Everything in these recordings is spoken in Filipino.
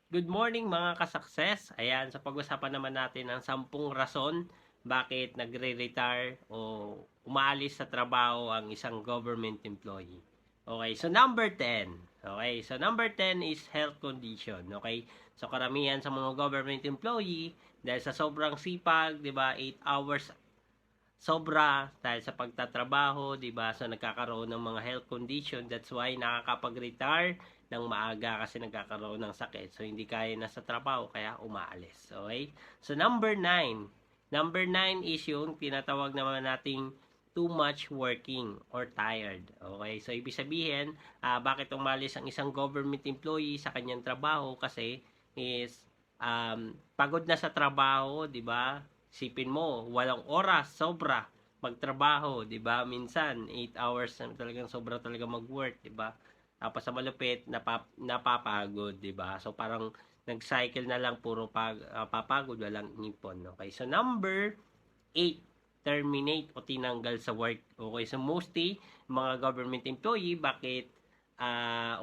Good morning mga kasakses. Ayan, sa pag-usapan naman natin ang 10 rason bakit nagre-retire o umaalis sa trabaho ang isang government employee. Okay, so number 10. Okay, so number 10 is health condition. Okay, so karamihan sa mga government employee, dahil sa sobrang sipag, di ba, 8 hours sobra dahil sa pagtatrabaho, 'di ba? So nagkakaroon ng mga health condition. That's why nakakapag-retire ng maaga kasi nagkakaroon ng sakit. So hindi kaya na sa trabaho kaya umaalis. Okay? So number 9. Number 9 is yung tinatawag naman nating too much working or tired. Okay? So ibig sabihin, bakit umalis ang isang government employee sa kanyang trabaho kasi is pagod na sa trabaho, 'di ba? Sipin mo, walang oras, sobra magtrabaho, 'di ba? Minsan 8 hours talagang sobra talaga mag-work, 'di ba? Tapos sa malupit napapagod, 'di ba? So parang nag-cycle na lang puro papagod, walang ipon. Okay? So number 8, terminate o tinanggal sa work. Okay? So mostly mga government employee, bakit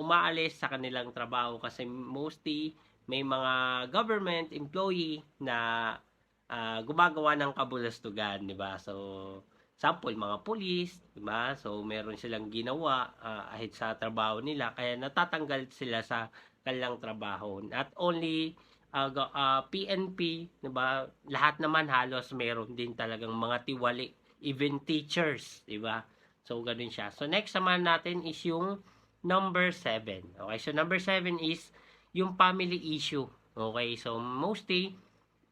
umaalis sa kanilang trabaho kasi mostly may mga government employee na gumagawa ng kabulastugan, 'di ba? So, sample mga pulis, 'di ba? So, meron silang ginawa ahit sa trabaho nila kaya natatanggal sila sa kanilang trabaho. Not only PNP, 'di ba? Lahat naman halos meron din talagang mga tiwali, even teachers, 'di ba? So, ganun siya. So, next naman natin is yung number 7. Okay, so number 7 is yung family issue. Okay, so mostly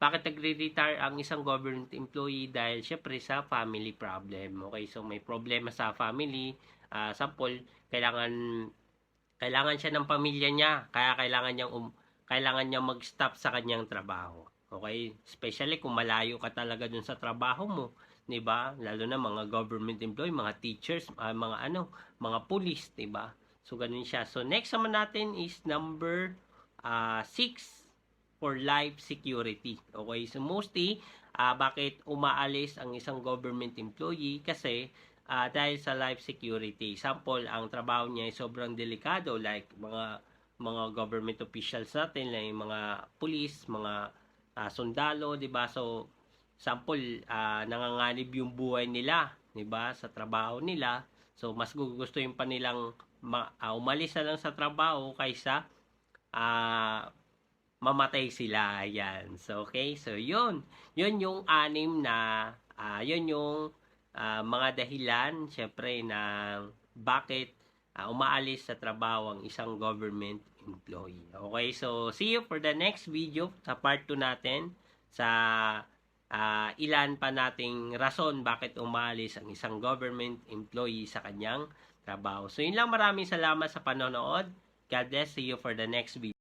bakit nagre-retire ang isang government employee? Dahil syempre sa family problem. Okay, so may problema sa family. Sample, kailangan siya ng pamilya niya, kaya kailangan niya mag-stop sa kanyang trabaho. Okay? Especially kung malayo ka talaga dun sa trabaho mo, 'di ba? Lalo na mga government employee, mga teachers, mga police, 'di ba? So ganun siya. So next naman natin is number 6 for life security. Okay? So mostly, bakit umaalis ang isang government employee? Kasi dahil sa life security. Sample, ang trabaho niya ay sobrang delikado, like mga government officials natin, like mga police, mga sundalo, 'di ba? So sample, nanganganib yung buhay nila, 'di ba, sa trabaho nila. So mas gugustuhin pa nilang umalis na lang sa trabaho kaysa mamatay sila. Yan. So, okay. So, yun. Yun yung 6 na, yun yung mga dahilan, syempre, na bakit umaalis sa trabaho ang isang government employee. Okay. So, see you for the next video sa part 2 natin sa ilan pa nating rason bakit umaalis ang isang government employee sa kanyang trabaho. So, yun lang. Maraming salamat sa panonood. God bless. See you for the next video.